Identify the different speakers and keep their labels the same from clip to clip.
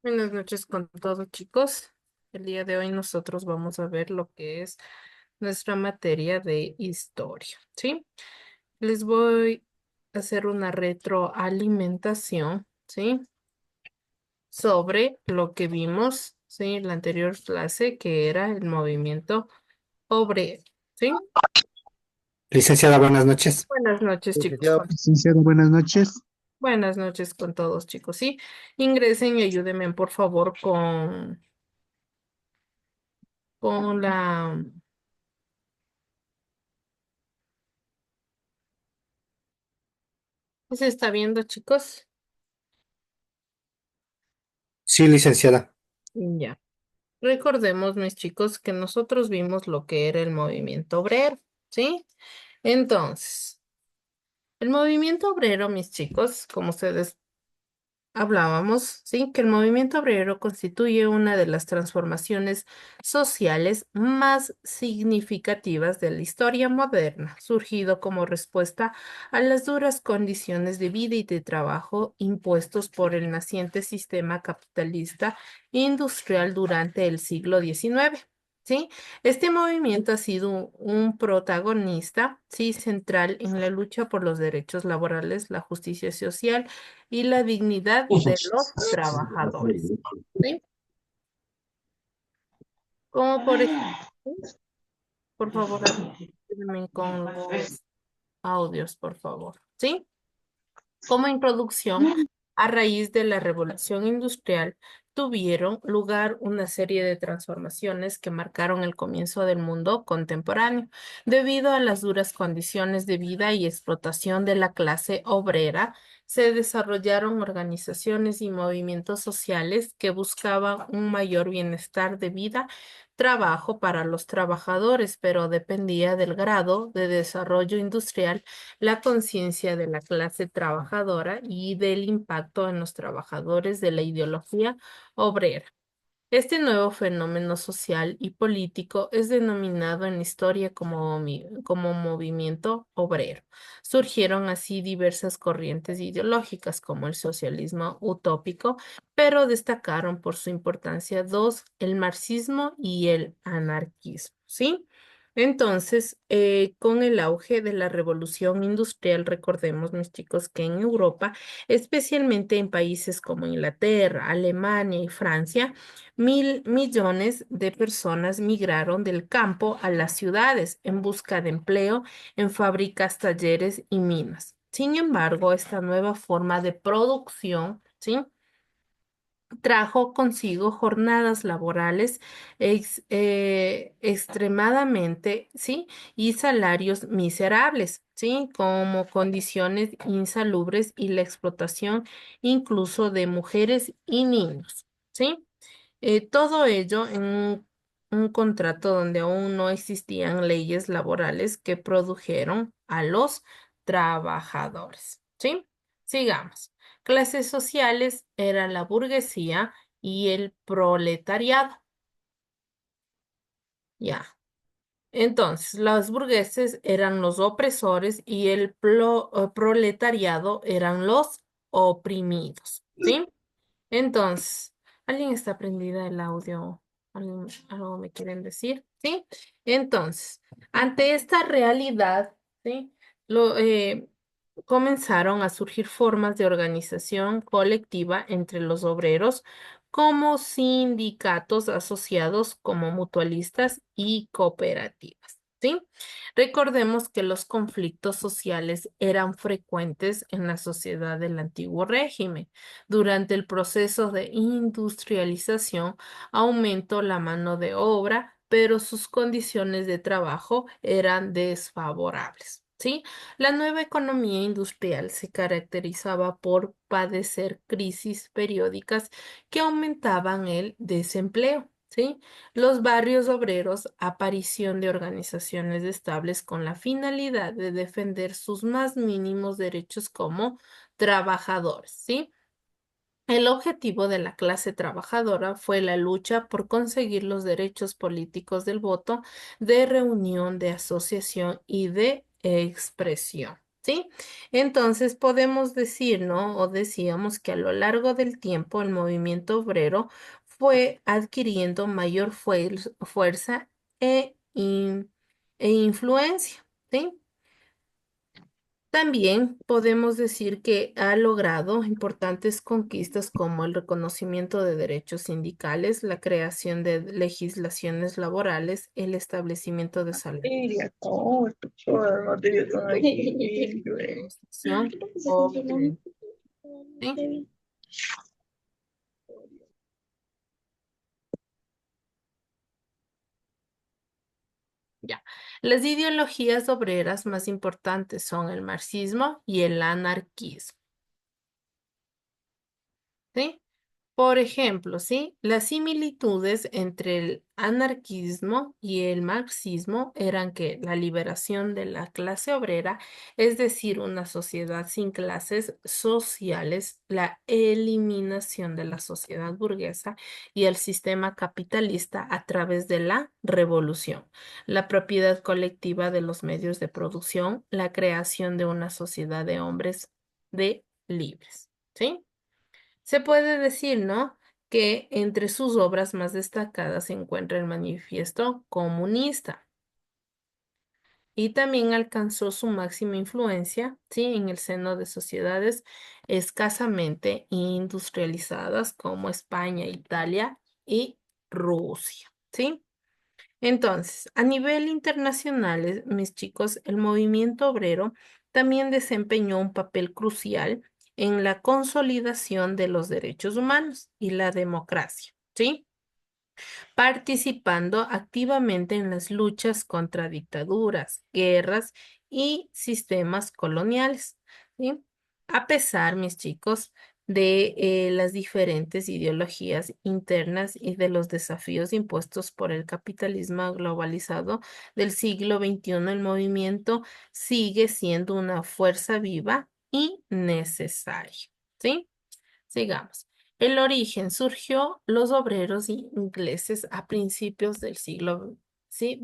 Speaker 1: Buenas noches con todos, chicos. El día de hoy nosotros vamos a ver lo que es nuestra materia de historia, ¿sí? Les voy a hacer una retroalimentación, ¿sí? Sobre lo que vimos, ¿sí? En la anterior clase, que era el movimiento obrero, ¿sí?
Speaker 2: Licenciada, buenas noches.
Speaker 1: Buenas noches, chicos.
Speaker 3: Licenciado, buenas noches.
Speaker 1: Buenas noches con todos, chicos, ¿sí? Ingresen y ayúdenme, por favor, con la... ¿qué se está viendo, chicos?
Speaker 2: Sí, licenciada.
Speaker 1: Ya. Recordemos, mis chicos, que nosotros vimos lo que era el movimiento obrero, ¿sí? Entonces, el movimiento obrero, mis chicos, como ustedes hablábamos, ¿sí? Que el movimiento obrero constituye una de las transformaciones sociales más significativas de la historia moderna, surgido como respuesta a las duras condiciones de vida y de trabajo impuestos por el naciente sistema capitalista industrial durante el siglo XIX. ¿Sí? Este movimiento ha sido un protagonista, sí, central en la lucha por los derechos laborales, la justicia social y la dignidad de los trabajadores. ¿Sí? Como por ejemplo, por favor, ayúdenme con los audios, por favor. ¿Sí? Como introducción, a raíz de la revolución industrial, tuvieron lugar una serie de transformaciones que marcaron el comienzo del mundo contemporáneo. Debido a las duras condiciones de vida y explotación de la clase obrera, se desarrollaron organizaciones y movimientos sociales que buscaban un mayor bienestar de vida, trabajo para los trabajadores, pero dependía del grado de desarrollo industrial, la conciencia de la clase trabajadora y del impacto en los trabajadores de la ideología obrera. Este nuevo fenómeno social y político es denominado en la historia como movimiento obrero. Surgieron así diversas corrientes ideológicas como el socialismo utópico, pero destacaron por su importancia dos, el marxismo y el anarquismo, ¿sí? Entonces, con el auge de la revolución industrial, recordemos, mis chicos, que en Europa, especialmente en países como Inglaterra, Alemania y Francia, millones de personas migraron del campo a las ciudades en busca de empleo en fábricas, talleres y minas. Sin embargo, esta nueva forma de producción, ¿sí? Trajo consigo jornadas laborales extremadamente, ¿sí? Y salarios miserables, ¿sí? Como condiciones insalubres y la explotación incluso de mujeres y niños, ¿sí? Todo ello en un contrato donde aún no existían leyes laborales que produjeron a los trabajadores. ¿Sí? Sigamos. Clases sociales era la burguesía y el proletariado. Ya. Entonces, los burgueses eran los opresores y el proletariado eran los oprimidos. ¿Sí? Entonces, ¿alguien está prendida el audio? ¿Algo me quieren decir? ¿Sí? Entonces, ante esta realidad, ¿sí? Lo, comenzaron a surgir formas de organización colectiva entre los obreros como sindicatos asociados como mutualistas y cooperativas. ¿Sí? Recordemos que los conflictos sociales eran frecuentes en la sociedad del antiguo régimen. Durante el proceso de industrialización aumentó la mano de obra, pero sus condiciones de trabajo eran desfavorables. ¿Sí? La nueva economía industrial se caracterizaba por padecer crisis periódicas que aumentaban el desempleo. ¿Sí? Los barrios obreros, aparición de organizaciones estables con la finalidad de defender sus más mínimos derechos como trabajadores. ¿Sí? El objetivo de la clase trabajadora fue la lucha por conseguir los derechos políticos del voto, de reunión, de asociación y de expresión. ¿sí? Entonces podemos decir, ¿no? O decíamos que a lo largo del tiempo el movimiento obrero fue adquiriendo mayor fuerza e influencia, ¿sí? También podemos decir que ha logrado importantes conquistas como el reconocimiento de derechos sindicales, la creación de legislaciones laborales, el establecimiento de salarios, administración o ¿sí? Ya. Las ideologías obreras más importantes son el marxismo y el anarquismo, ¿sí? Por ejemplo, ¿sí? Las similitudes entre el anarquismo y el marxismo eran que la liberación de la clase obrera, es decir, una sociedad sin clases sociales, la eliminación de la sociedad burguesa y el sistema capitalista a través de la revolución, la propiedad colectiva de los medios de producción, la creación de una sociedad de hombres de libres, ¿sí? Se puede decir, ¿no? Que entre sus obras más destacadas se encuentra el Manifiesto Comunista y también alcanzó su máxima influencia, ¿sí? En el seno de sociedades escasamente industrializadas como España, Italia y Rusia, ¿sí? Entonces, a nivel internacional, mis chicos, el movimiento obrero también desempeñó un papel crucial en la consolidación de los derechos humanos y la democracia, ¿sí? Participando activamente en las luchas contra dictaduras, guerras y sistemas coloniales, ¿sí? A pesar, mis chicos, de las diferentes ideologías internas y de los desafíos impuestos por el capitalismo globalizado del siglo XXI, el movimiento sigue siendo una fuerza viva y necesaria, ¿sí? Sigamos. El origen surgió los obreros ingleses a principios del siglo, ¿sí?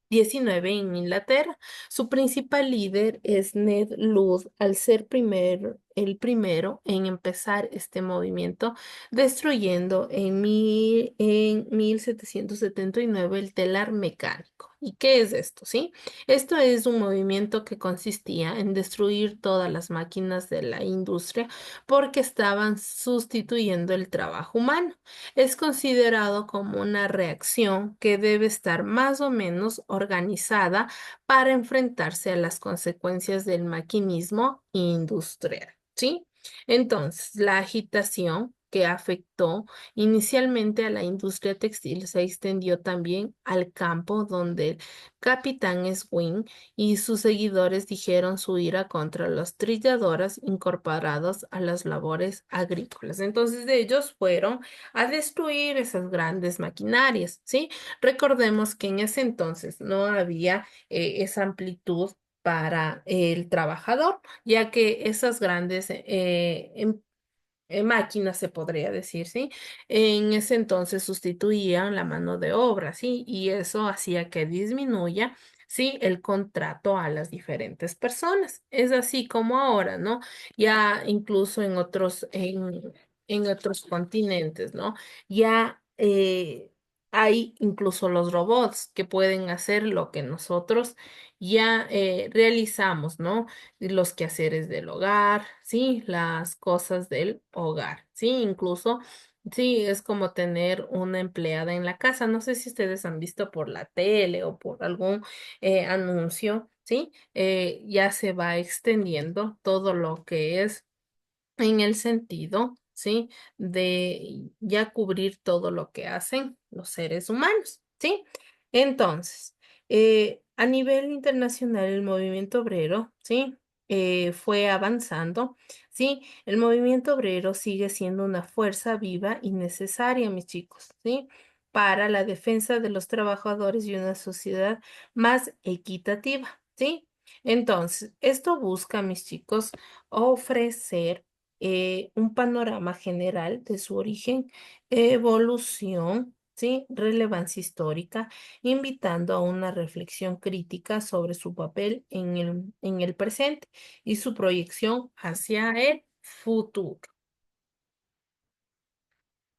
Speaker 1: XIX en Inglaterra. Su principal líder es Ned Ludd, al ser el primero en empezar este movimiento, destruyendo en 1779 el telar mecánico. ¿Y qué es esto? ¿Sí? Esto es un movimiento que consistía en destruir todas las máquinas de la industria porque estaban sustituyendo el trabajo humano. Es considerado como una reacción que debe estar más o menos organizada para enfrentarse a las consecuencias del maquinismo industrial, ¿sí? Entonces, la agitación que afectó inicialmente a la industria textil se extendió también al campo donde el capitán Swing y sus seguidores dijeron su ira contra los trilladoras incorporados a las labores agrícolas. Entonces ellos fueron a destruir esas grandes maquinarias, ¿sí? Recordemos que en ese entonces no había esa amplitud para el trabajador, ya que esas grandes máquinas, se podría decir, ¿sí? En ese entonces sustituían la mano de obra, ¿sí? Y eso hacía que disminuya, ¿sí? El contrato a las diferentes personas. Es así como ahora, ¿no? Ya incluso en otros continentes, ¿no? Ya hay incluso los robots que pueden hacer lo que nosotros ya realizamos, ¿no? Los quehaceres del hogar, sí, las cosas del hogar, sí, incluso, sí, es como tener una empleada en la casa. No sé si ustedes han visto por la tele o por algún anuncio, sí, ya se va extendiendo todo lo que es en el sentido, ¿sí? De ya cubrir todo lo que hacen los seres humanos, ¿sí? Entonces, a nivel internacional, el movimiento obrero, ¿sí? Fue avanzando, ¿sí? El movimiento obrero sigue siendo una fuerza viva y necesaria, mis chicos, ¿sí? Para la defensa de los trabajadores y una sociedad más equitativa, ¿sí? Entonces, esto busca, mis chicos, ofrecer un panorama general de su origen, evolución. ¿sí? Relevancia histórica, invitando a una reflexión crítica sobre su papel en el presente y su proyección hacia el futuro.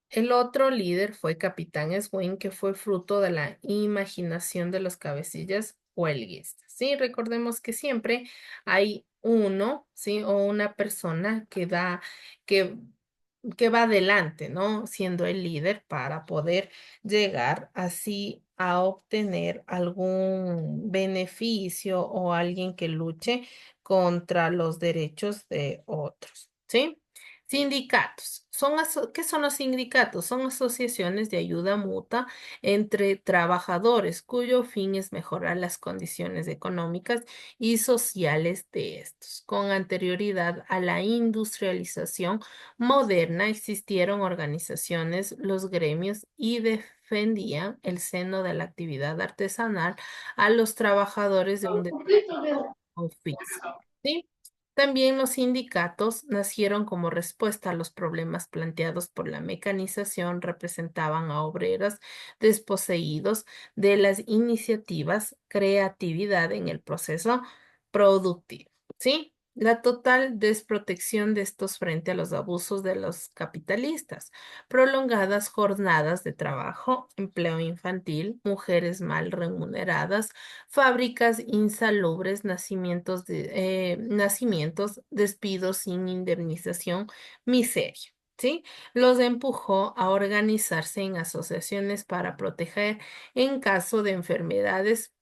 Speaker 1: El otro líder fue Capitán Swing, que fue fruto de la imaginación de los cabecillas huelguistas. Sí, recordemos que siempre hay uno, sí, o una persona que, que va adelante, ¿no? Siendo el líder para poder llegar así a obtener algún beneficio o alguien que luche contra los derechos de otros, ¿sí? Sindicatos. ¿Qué son los sindicatos? Son asociaciones de ayuda mutua entre trabajadores cuyo fin es mejorar las condiciones económicas y sociales de estos. Con anterioridad a la industrialización moderna existieron organizaciones, los gremios y defendían el seno de la actividad artesanal a los trabajadores de un oficio. ¿Sí? También los sindicatos nacieron como respuesta a los problemas planteados por la mecanización, representaban a obreros desposeídos de las iniciativas, creatividad en el proceso productivo. ¿Sí? La total desprotección de estos frente a los abusos de los capitalistas, prolongadas jornadas de trabajo, empleo infantil, mujeres mal remuneradas, fábricas insalubres, nacimientos, despidos sin indemnización, miseria. ¿Sí? Los empujó a organizarse en asociaciones para proteger en caso de enfermedades,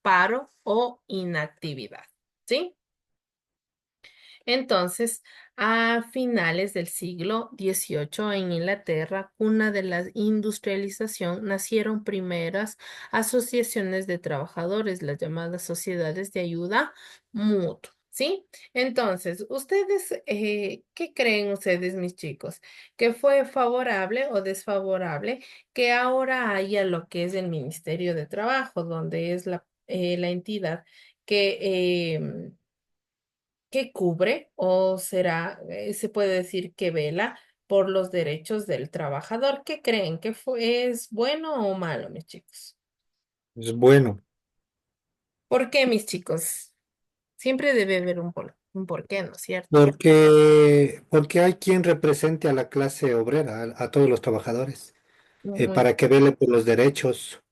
Speaker 1: paro o inactividad. ¿Sí? Entonces, a finales del siglo XVIII en Inglaterra, cuna de la industrialización, nacieron primeras asociaciones de trabajadores, las llamadas sociedades de ayuda mutua. ¿Sí? Entonces, ustedes, ¿qué creen ustedes, mis chicos? ¿Que fue favorable o desfavorable que ahora haya lo que es el Ministerio de Trabajo, donde es la entidad que que cubre o será, se puede decir que vela por los derechos del trabajador? ¿Qué creen? ¿Es bueno o malo, mis chicos?
Speaker 2: Es bueno,
Speaker 1: ¿Por qué, mis chicos? Siempre debe haber un porqué, ¿no es cierto?
Speaker 2: porque hay quien represente a la clase obrera, a todos los trabajadores,
Speaker 1: Muy
Speaker 2: para que vele por los derechos.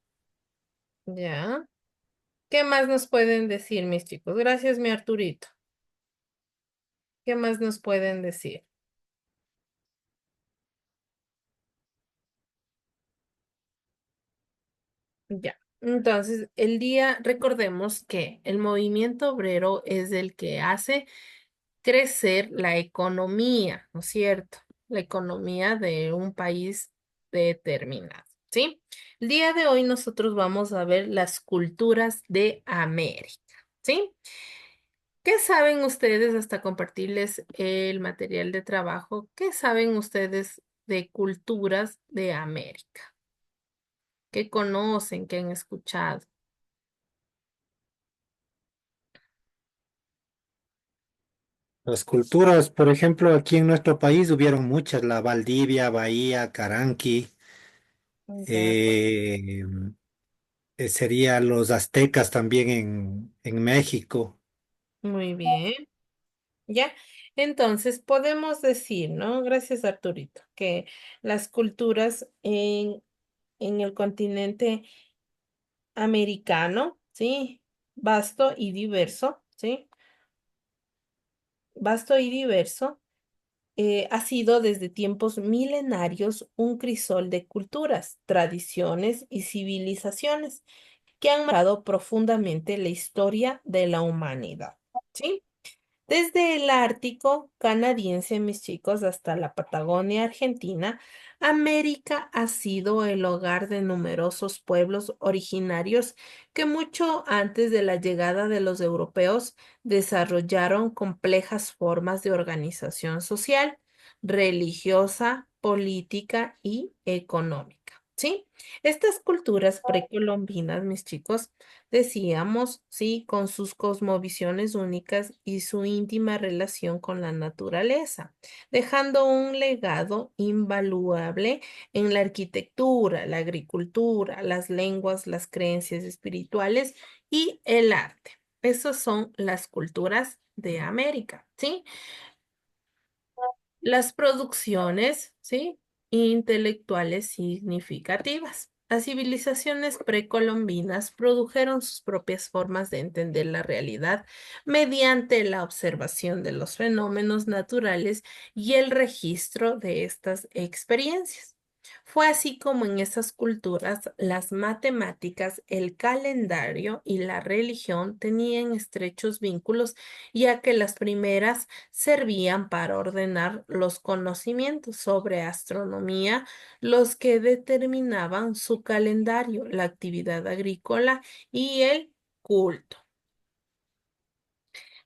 Speaker 1: ya. ¿Qué más nos pueden decir, mis chicos? Gracias, mi Arturito. ¿Qué más nos pueden decir? Ya. Entonces, recordemos que el movimiento obrero es el que hace crecer la economía, ¿no es cierto? La economía de un país determinado, ¿sí? El día de hoy nosotros vamos a ver las culturas de América, ¿sí? ¿Qué saben ustedes, hasta compartirles el material de trabajo, qué saben ustedes de culturas de América? ¿Qué conocen, qué han escuchado?
Speaker 2: Las culturas, por ejemplo, aquí en nuestro país hubieron muchas, la Valdivia, Bahía, Caranqui,
Speaker 1: Ya,
Speaker 2: eh, sería los aztecas también en México.
Speaker 1: muy bien. ¿Ya? Entonces, podemos decir, ¿no? Gracias, Arturito, que las culturas en el continente americano, ¿sí? Vasto y diverso, ¿sí? Vasto y diverso, ha sido desde tiempos milenarios un crisol de culturas, tradiciones y civilizaciones que han marcado profundamente la historia de la humanidad, ¿sí? Desde el Ártico canadiense, mis chicos, hasta la Patagonia argentina, América ha sido el hogar de numerosos pueblos originarios que mucho antes de la llegada de los europeos desarrollaron complejas formas de organización social, religiosa, política y económica. ¿sí? Estas culturas precolombinas, mis chicos, decíamos, sí, con sus cosmovisiones únicas y su íntima relación con la naturaleza, dejando un legado invaluable en la arquitectura, la agricultura, las lenguas, las creencias espirituales y el arte. Esas son las culturas de América, ¿sí? Las producciones, ¿sí? Intelectuales significativas. Las civilizaciones precolombinas produjeron sus propias formas de entender la realidad mediante la observación de los fenómenos naturales y el registro de estas experiencias. Fue así como en esas culturas las matemáticas, el calendario y la religión tenían estrechos vínculos, ya que las primeras servían para ordenar los conocimientos sobre astronomía, los que determinaban su calendario, la actividad agrícola y el culto.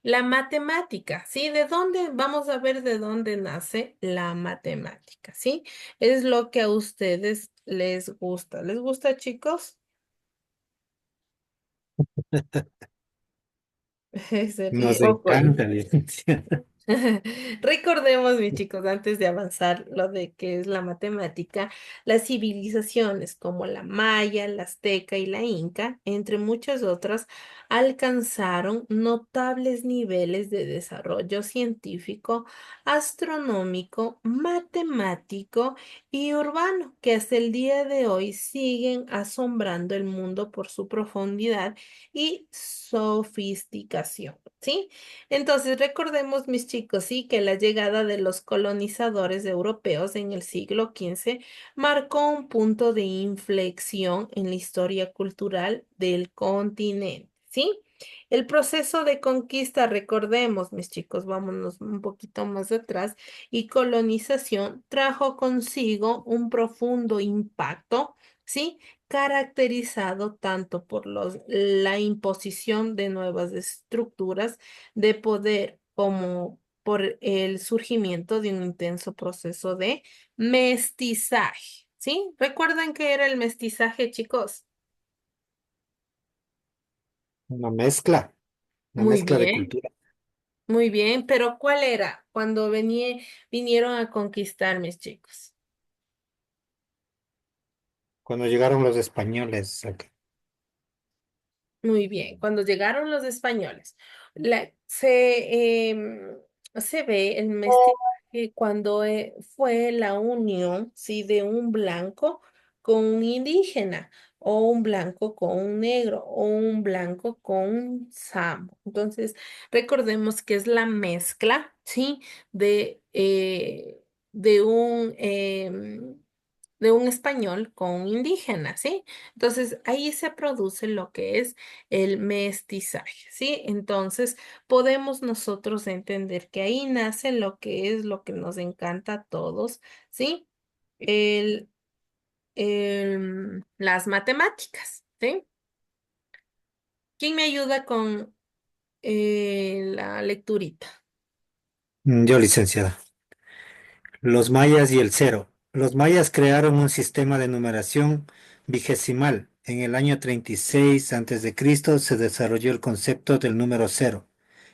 Speaker 1: La matemática, ¿sí? ¿De dónde? Vamos a ver de dónde nace la matemática, ¿sí? Es lo que a ustedes les gusta. ¿Les gusta, chicos?
Speaker 2: Nos
Speaker 1: Poco.
Speaker 2: encanta, licenciada.
Speaker 1: Recordemos, mis chicos, antes de avanzar lo de qué es la matemática, las civilizaciones como la maya, la azteca y la inca, entre muchas otras, alcanzaron notables niveles de desarrollo científico, astronómico, matemático y urbano, que hasta el día de hoy siguen asombrando el mundo por su profundidad y sofisticación, ¿sí? Entonces, recordemos, mis chicos, sí, que la llegada de los colonizadores europeos en el siglo XV marcó un punto de inflexión en la historia cultural del continente, ¿sí? El proceso de conquista, recordemos, mis chicos, vámonos un poquito más atrás, y colonización trajo consigo un profundo impacto, ¿sí? Caracterizado tanto por la imposición de nuevas estructuras de poder como por el surgimiento de un intenso proceso de mestizaje, ¿sí? ¿Recuerdan qué era el mestizaje, chicos?
Speaker 2: Una mezcla, una
Speaker 1: Muy
Speaker 2: mezcla de
Speaker 1: bien,
Speaker 2: cultura.
Speaker 1: muy bien, pero ¿cuál era cuando vinieron a conquistar, mis chicos?
Speaker 2: Cuando llegaron los españoles acá.
Speaker 1: Muy bien, cuando llegaron los españoles, se ve el mestizaje cuando fue la unión, ¿sí? De un blanco con un indígena, o un blanco con un negro, o un blanco con un samo. Entonces, recordemos que es la mezcla, ¿sí? De, eh, de un... de un español con un indígena, ¿sí? Entonces, ahí se produce lo que es el mestizaje, ¿sí? Entonces, podemos nosotros entender que ahí nace lo que es lo que nos encanta a todos, ¿sí? El, las matemáticas, ¿sí? ¿Quién me ayuda con la lecturita?
Speaker 2: Yo, licenciada. Los mayas y el cero. Los mayas crearon un sistema de numeración vigesimal. En el año 36 a.C. se desarrolló el concepto del número cero.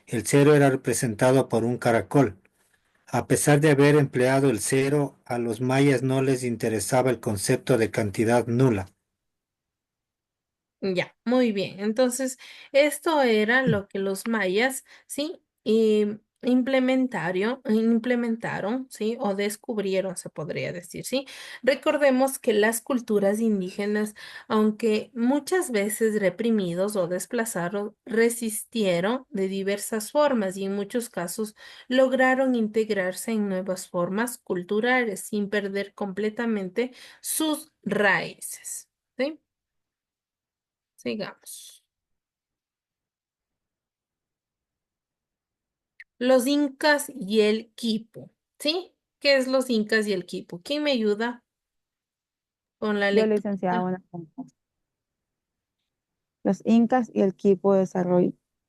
Speaker 2: El cero era representado por un caracol. A pesar de haber empleado el cero, a los mayas no les interesaba el concepto de cantidad nula.
Speaker 1: Ya, muy bien. Entonces, esto era lo que los mayas, ¿sí? Implementaron, ¿sí? O descubrieron, se podría decir, ¿sí? Recordemos que las culturas indígenas, aunque muchas veces reprimidos o desplazados, resistieron de diversas formas y en muchos casos lograron integrarse en nuevas formas culturales sin perder completamente sus raíces, ¿sí? Sigamos. Los incas y el quipu, ¿sí? ¿Qué es los incas y el quipu? ¿Quién me ayuda con la
Speaker 4: Yo, licenciada,
Speaker 1: lectura?
Speaker 4: buenas noches. Los incas y el quipu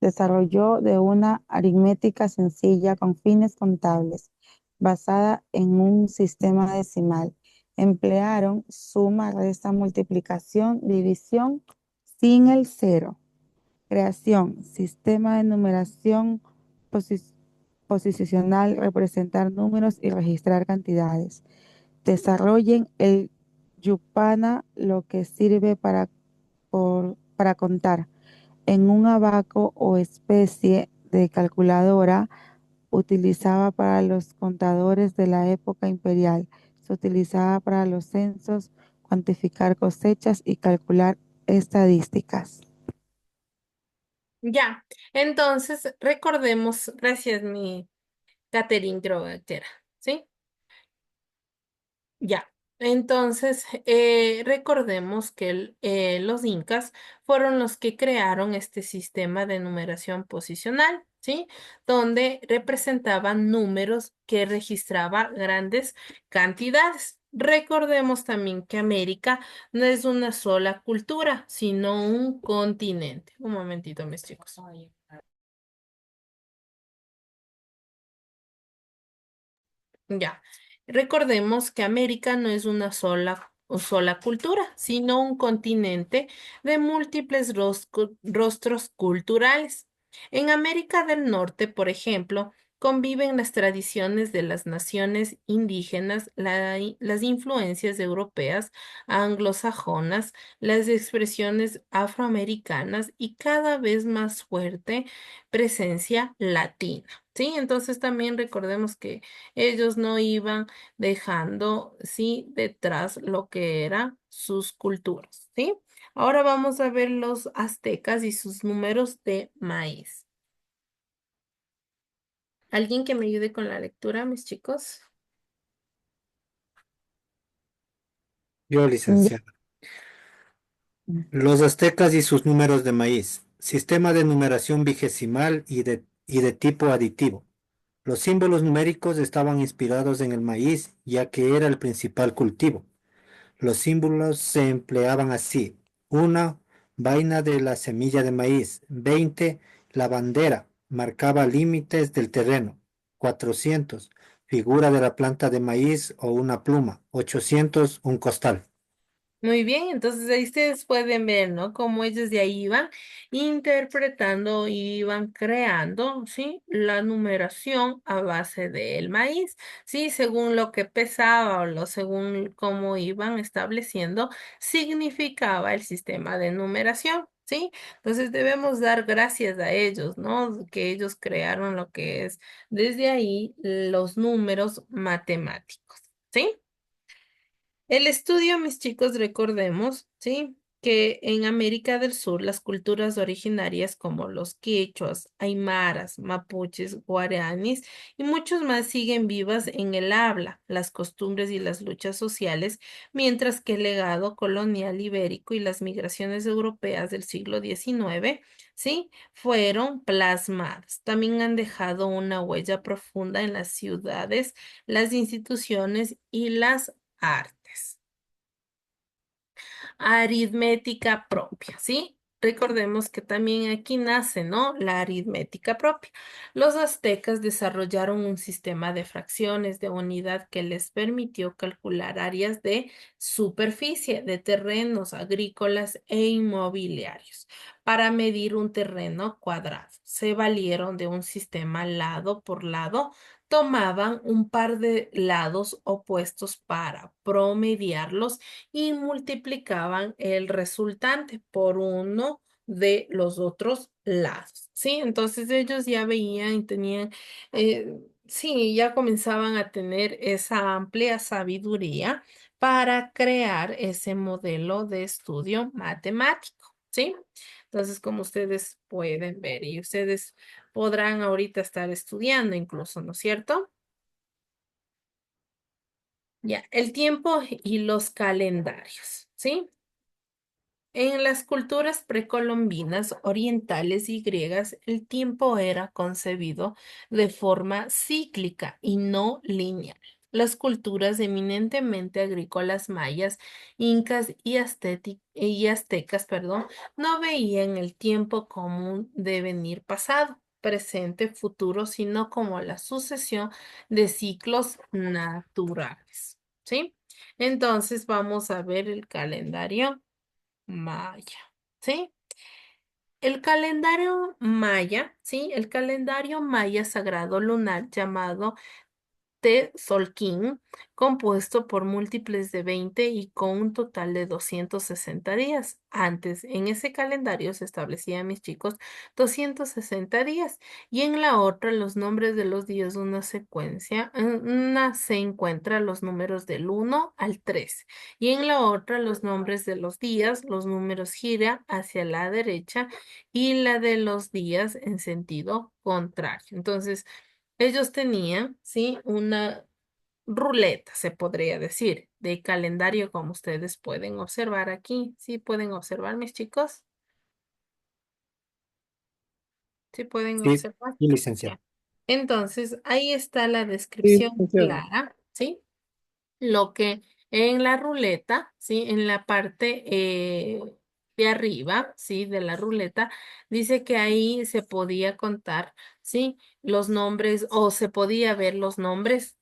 Speaker 4: desarrolló de una aritmética sencilla con fines contables, basada en un sistema decimal. Emplearon suma, resta, multiplicación, división sin el cero. Creación, sistema de numeración posicional, representar números y registrar cantidades. Desarrollen el Yupana, lo que sirve para contar. En un abaco o especie de calculadora utilizaba para los contadores de la época imperial. Se utilizaba para los censos, cuantificar cosechas y calcular estadísticas.
Speaker 1: Ya, entonces recordemos, gracias mi Catherine Grover, ¿sí? Ya, entonces recordemos que los incas fueron los que crearon este sistema de numeración posicional, ¿sí? Donde representaban números que registraba grandes cantidades. Recordemos también que América no es una sola cultura, sino un continente. Un momentito, mis chicos. Ya, recordemos que América no es una sola cultura, sino un continente de múltiples rostros culturales. En América del Norte, por ejemplo, conviven las tradiciones de las naciones indígenas, las influencias europeas, anglosajonas, las expresiones afroamericanas y cada vez más fuerte presencia latina. Sí, entonces también recordemos que ellos no iban dejando, sí, detrás lo que eran sus culturas, ¿sí? Ahora vamos a ver los aztecas y sus números de maíz. ¿Alguien que me ayude con la lectura, mis chicos?
Speaker 2: Yo,
Speaker 4: Ya.
Speaker 2: licenciada. Los aztecas y sus números de maíz. Sistema de numeración vigesimal y de tipo aditivo. Los símbolos numéricos estaban inspirados en el maíz, ya que era el principal cultivo. Los símbolos se empleaban así: 1, vaina de la semilla de maíz; 20, la bandera, marcaba límites del terreno; 400, figura de la planta de maíz o una pluma; 800, un costal.
Speaker 1: Muy bien, entonces ahí ustedes pueden ver, ¿no? Cómo ellos de ahí iban interpretando y iban creando, ¿sí? La numeración a base del maíz, ¿sí? Según lo que pesaba o según cómo iban estableciendo, significaba el sistema de numeración, ¿sí? Entonces debemos dar gracias a ellos, ¿no? Que ellos crearon lo que es desde ahí los números matemáticos, ¿sí? El estudio, mis chicos, recordemos, ¿sí? Que en América del Sur las culturas originarias como los quechuas, aymaras, mapuches, guaraníes y muchos más siguen vivas en el habla, las costumbres y las luchas sociales, mientras que el legado colonial ibérico y las migraciones europeas del siglo XIX, ¿sí? Fueron plasmadas. También han dejado una huella profunda en las ciudades, las instituciones y las artes. Aritmética propia, ¿sí? Recordemos que también aquí nace, ¿no? La aritmética propia. Los aztecas desarrollaron un sistema de fracciones de unidad que les permitió calcular áreas de superficie de terrenos agrícolas e inmobiliarios. Para medir un terreno cuadrado, se valieron de un sistema lado por lado, tomaban un par de lados opuestos para promediarlos y multiplicaban el resultante por uno de los otros lados, ¿sí? Entonces ellos ya veían y tenían, sí, ya comenzaban a tener esa amplia sabiduría para crear ese modelo de estudio matemático, ¿sí? Entonces, como ustedes pueden ver, y ustedes podrán ahorita estar estudiando incluso, ¿no es cierto? Ya, el tiempo y los calendarios, ¿sí? En las culturas precolombinas, orientales y griegas, el tiempo era concebido de forma cíclica y no lineal. Las culturas eminentemente agrícolas mayas, incas y aztecas, perdón, no veían el tiempo como un devenir pasado, presente, futuro, sino como la sucesión de ciclos naturales. ¿sí? Entonces vamos a ver el calendario maya, ¿sí? El calendario maya, ¿sí? El calendario maya sagrado lunar llamado Tzolk'in, compuesto por múltiples de 20 y con un total de 260 días. Antes, en ese calendario se establecían, mis chicos, 260 días y en la otra los nombres de los días de una secuencia, en una se encuentra los números del 1 al 3 y en la otra los nombres de los días, los números gira hacia la derecha y la de los días en sentido contrario. Entonces, ellos tenían, sí, una ruleta, se podría decir, de calendario, como ustedes pueden observar aquí. ¿Sí pueden observar, mis chicos? ¿Sí pueden
Speaker 2: Sí,
Speaker 1: observar?
Speaker 2: sí, licenciada.
Speaker 1: Ya. Entonces, ahí está la
Speaker 3: Sí,
Speaker 1: descripción
Speaker 3: licenciado.
Speaker 1: clara, ¿sí? Lo que en la ruleta, ¿sí? En la parte de arriba, ¿sí? De la ruleta, dice que ahí se podía contar, ¿sí? Los nombres o se podía ver los nombres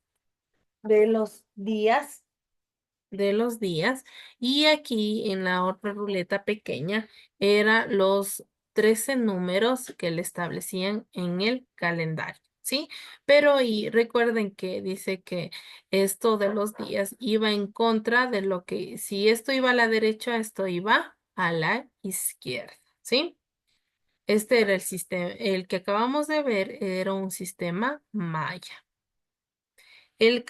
Speaker 1: de los días, y aquí en la otra ruleta pequeña era los 13 números que le establecían en el calendario, ¿sí? Pero y recuerden que dice que esto de los días iba en contra de lo que, si esto iba a la derecha, esto iba a la izquierda, ¿sí? Este era el sistema, el que acabamos de ver era un sistema maya. El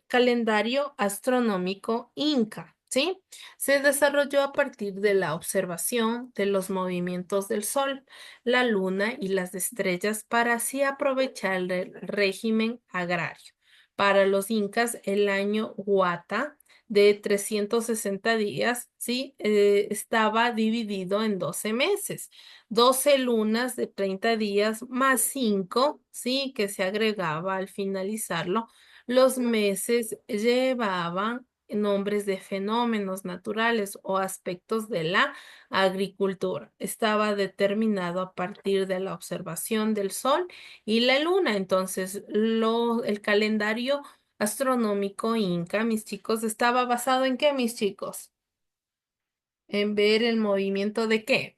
Speaker 1: calendario astronómico inca, ¿sí? Se desarrolló a partir de la observación de los movimientos del Sol, la Luna y las estrellas para así aprovechar el régimen agrario. Para los incas, el año Huata de 360 días, ¿sí? Estaba dividido en 12 meses. 12 lunas de 30 días más 5, sí, que se agregaba al finalizarlo. Los meses llevaban nombres de fenómenos naturales o aspectos de la agricultura. Estaba determinado a partir de la observación del sol y la luna. Entonces, el calendario astronómico inca, mis chicos, estaba basado en qué, mis chicos? En ver el movimiento de qué.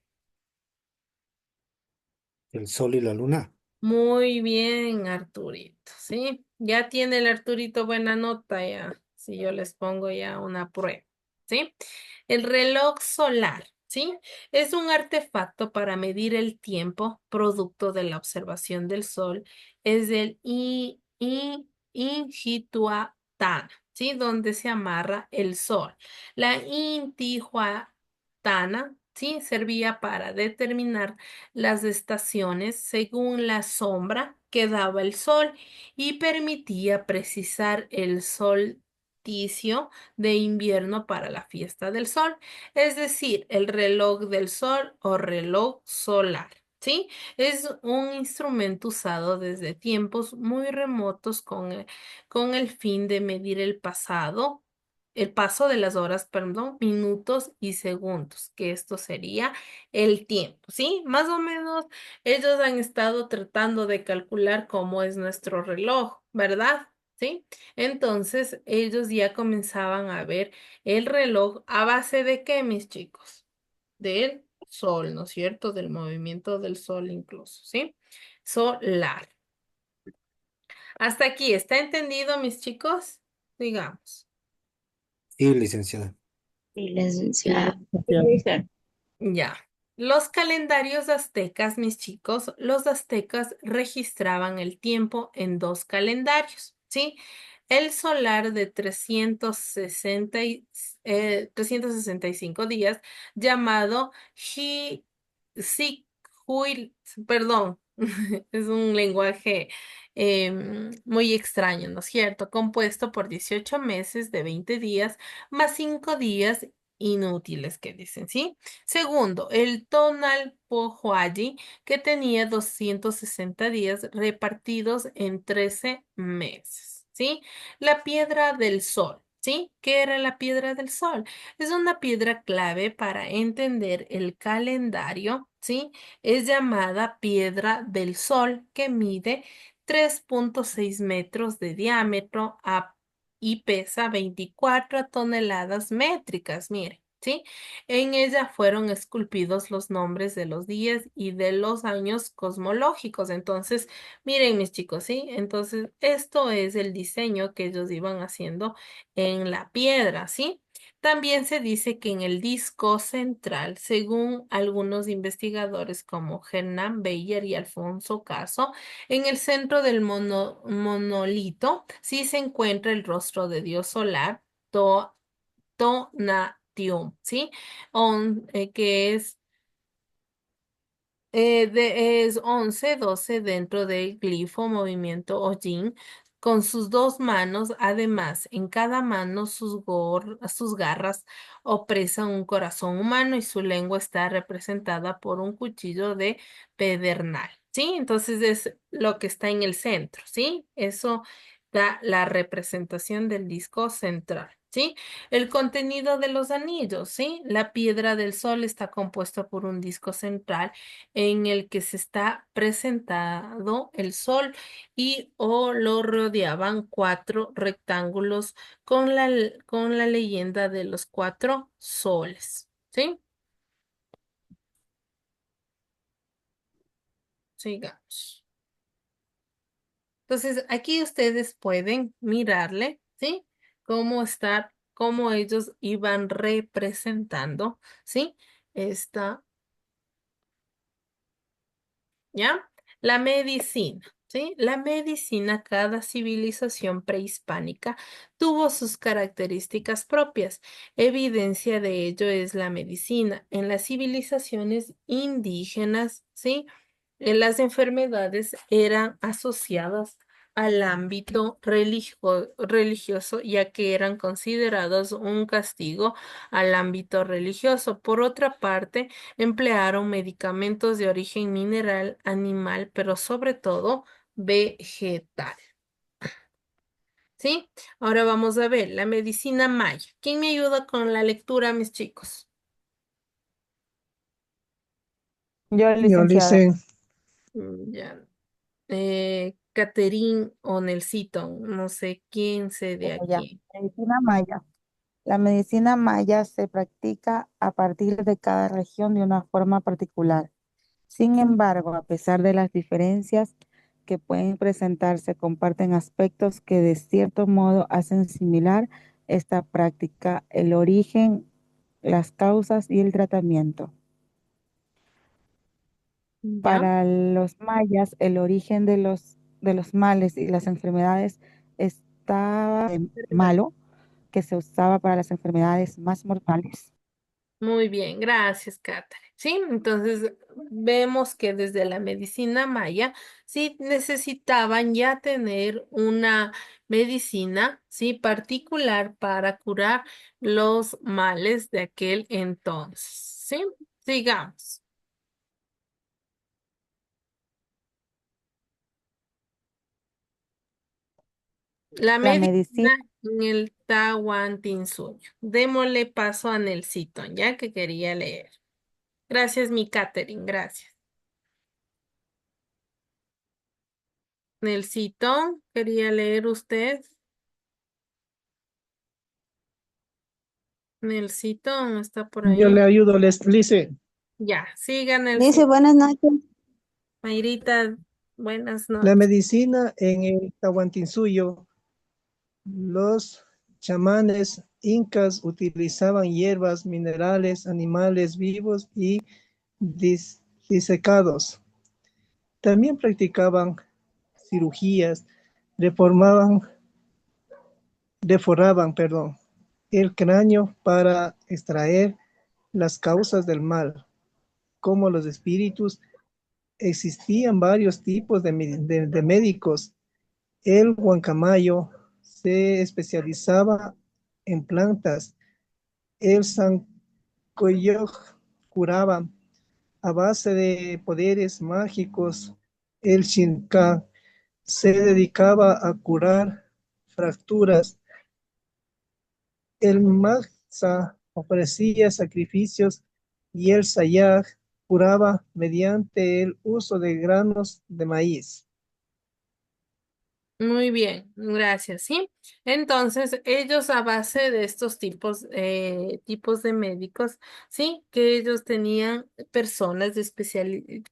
Speaker 2: El sol y la luna.
Speaker 1: Muy bien, Arturito, ¿sí? Ya tiene el Arturito buena nota ya, si yo les pongo ya una prueba, ¿sí? El reloj solar, ¿sí? Es un artefacto para medir el tiempo, producto de la observación del sol. Es del Intihuatana, ¿sí? Donde se amarra el sol. La Intihuatana, ¿sí? Servía para determinar las estaciones según la sombra que daba el sol y permitía precisar el solsticio de invierno para la fiesta del sol, es decir, el reloj del sol o reloj solar. ¿Sí? Es un instrumento usado desde tiempos muy remotos con el fin de medir el paso de las horas, perdón, minutos y segundos, que esto sería el tiempo, ¿sí? Más o menos ellos han estado tratando de calcular cómo es nuestro reloj, ¿verdad? ¿Sí? Entonces ellos ya comenzaban a ver el reloj a base de qué, mis chicos? Del sol, ¿no es cierto? Del movimiento del sol incluso, ¿sí? Solar. Hasta aquí, ¿está entendido, mis chicos? Digamos.
Speaker 2: Sí, licenciada.
Speaker 5: Sí,
Speaker 3: Sí,
Speaker 5: licenciada.
Speaker 3: licenciado.
Speaker 1: Ya. Los calendarios aztecas, mis chicos, los aztecas registraban el tiempo en dos calendarios, ¿sí? El solar de 365 días, llamado perdón, es un lenguaje muy extraño, ¿no es cierto? Compuesto por 18 meses de 20 días más 5 días inútiles que dicen, ¿sí? Segundo, el Tonalpohualli, que tenía 260 días repartidos en 13 meses, ¿sí? La piedra del sol, ¿sí? ¿Qué era la piedra del sol? Es una piedra clave para entender el calendario, ¿sí? Es llamada piedra del sol, que mide 3,6 metros de diámetro y pesa 24 toneladas métricas, mire, ¿sí? En ella fueron esculpidos los nombres de los días y de los años cosmológicos. Entonces, miren mis chicos, ¿sí? Entonces, esto es el diseño que ellos iban haciendo en la piedra, ¿sí? También se dice que en el disco central, según algunos investigadores como Hernán Beyer y Alfonso Caso, en el centro del monolito sí se encuentra el rostro de Dios solar, Tonatiuh, ¿sí? Que es 11 12 dentro del glifo movimiento Ojin, con sus dos manos, además, en cada mano sus garras opresan un corazón humano y su lengua está representada por un cuchillo de pedernal, ¿sí? Entonces es lo que está en el centro, ¿sí? Eso da la representación del disco central, ¿sí? El contenido de los anillos, ¿sí? La piedra del sol está compuesta por un disco central en el que se está presentado el sol y o lo rodeaban cuatro rectángulos con la leyenda de los cuatro soles. ¿Sí? Sigamos. Entonces, aquí ustedes pueden mirarle, ¿sí? Cómo ellos iban representando, ¿sí? Esta ¿ya? La medicina, ¿sí? La medicina, cada civilización prehispánica tuvo sus características propias. Evidencia de ello es la medicina. En las civilizaciones indígenas, ¿sí? Las enfermedades eran asociadas al ámbito religioso, ya que eran considerados un castigo al ámbito religioso. Por otra parte, emplearon medicamentos de origen mineral, animal, pero sobre todo vegetal. ¿Sí? Ahora vamos a ver la medicina maya. ¿Quién me ayuda con la lectura, mis chicos?
Speaker 4: Yo,
Speaker 3: Yo
Speaker 4: licenciada.
Speaker 3: licen,
Speaker 1: Ya. Catherine o Nelsito, no sé quién sé de
Speaker 4: Ya.
Speaker 1: aquí.
Speaker 4: Medicina maya. La medicina maya se practica a partir de cada región de una forma particular. Sin embargo, a pesar de las diferencias que pueden presentarse, comparten aspectos que de cierto modo hacen similar esta práctica, el origen, las causas y el tratamiento.
Speaker 1: ¿Ya?
Speaker 4: Para los mayas, el origen de los males y las enfermedades estaba en
Speaker 1: ¿Verdad?
Speaker 4: malo, que se usaba para las enfermedades más mortales.
Speaker 1: Muy bien, gracias, Catherine. Sí, entonces vemos que desde la medicina maya sí necesitaban ya tener una medicina, sí, particular para curar los males de aquel entonces. Sí, sigamos. La
Speaker 4: La
Speaker 1: medicina
Speaker 4: medicina,
Speaker 1: en el Tahuantinsuyo. Démosle paso a Nelsito, ya que quería leer. Gracias, mi Catherine, gracias. Nelsito, quería leer usted. Nelsito, ¿está por
Speaker 3: yo le
Speaker 1: ahí?
Speaker 3: ayudo, les lice.
Speaker 1: Ya, siga
Speaker 5: Dice,
Speaker 1: Nelsito.
Speaker 5: buenas noches.
Speaker 1: Mayrita, buenas
Speaker 3: La
Speaker 1: noches.
Speaker 3: medicina en el Tahuantinsuyo, los chamanes incas utilizaban hierbas, minerales, animales vivos y disecados. También practicaban cirugías, reformaban, deforraban, perdón, el cráneo para extraer las causas del mal, como los espíritus. Existían varios tipos de médicos. El Huancamayo se especializaba en plantas. El Sancoyoj curaba a base de poderes mágicos. El Xinca se dedicaba a curar fracturas. El Maxa ofrecía sacrificios y el Sayaj curaba mediante el uso de granos de maíz.
Speaker 1: Muy bien, gracias, ¿sí? Entonces, ellos a base de estos tipos de médicos, ¿sí? Que ellos tenían personas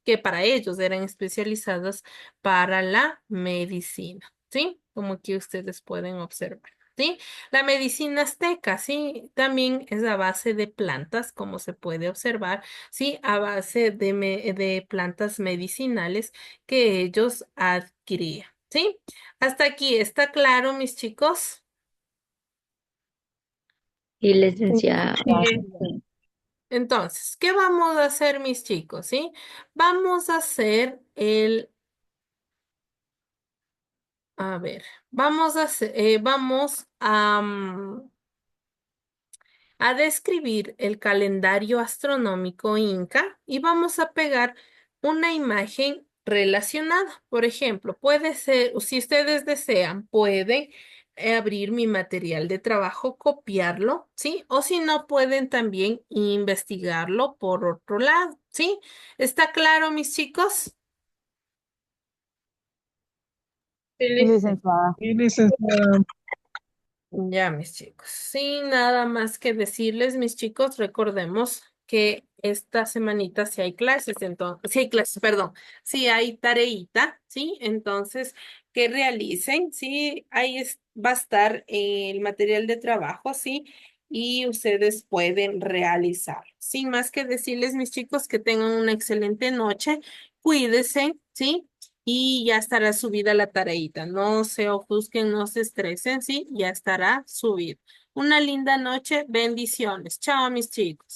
Speaker 1: que para ellos eran especializadas para la medicina, ¿sí? Como aquí ustedes pueden observar, ¿sí? La medicina azteca, ¿sí? También es a base de plantas, como se puede observar, ¿sí? A base de plantas medicinales que ellos adquirían, ¿sí? Hasta aquí, ¿está claro, mis chicos?
Speaker 5: Y
Speaker 4: Sí,
Speaker 5: licenciada,
Speaker 1: Eh, Entonces, ¿qué vamos a hacer, mis chicos? ¿Sí? Vamos a hacer a ver, vamos a describir el calendario astronómico inca y vamos a pegar una imagen relacionada. Por ejemplo, puede ser, si ustedes desean, pueden abrir mi material de trabajo, copiarlo, ¿sí? O si no, pueden también investigarlo por otro lado, ¿sí? ¿Está claro, mis chicos?
Speaker 4: sí,
Speaker 1: Feliz.
Speaker 4: licenciada.
Speaker 3: Y licenciada,
Speaker 1: Ya, mis chicos. Sin nada más que decirles, mis chicos, recordemos que esta semanita si hay clases, entonces, si hay clases, perdón, si hay tareita, ¿sí? Entonces, que realicen, ¿sí? Va a estar el material de trabajo, ¿sí? Y ustedes pueden realizar. Sin más que decirles, mis chicos, que tengan una excelente noche, cuídense, ¿sí? Y ya estará subida la tareita. No se ofusquen, no se estresen, sí, ya estará subida. Una linda noche, bendiciones. Chao, mis chicos.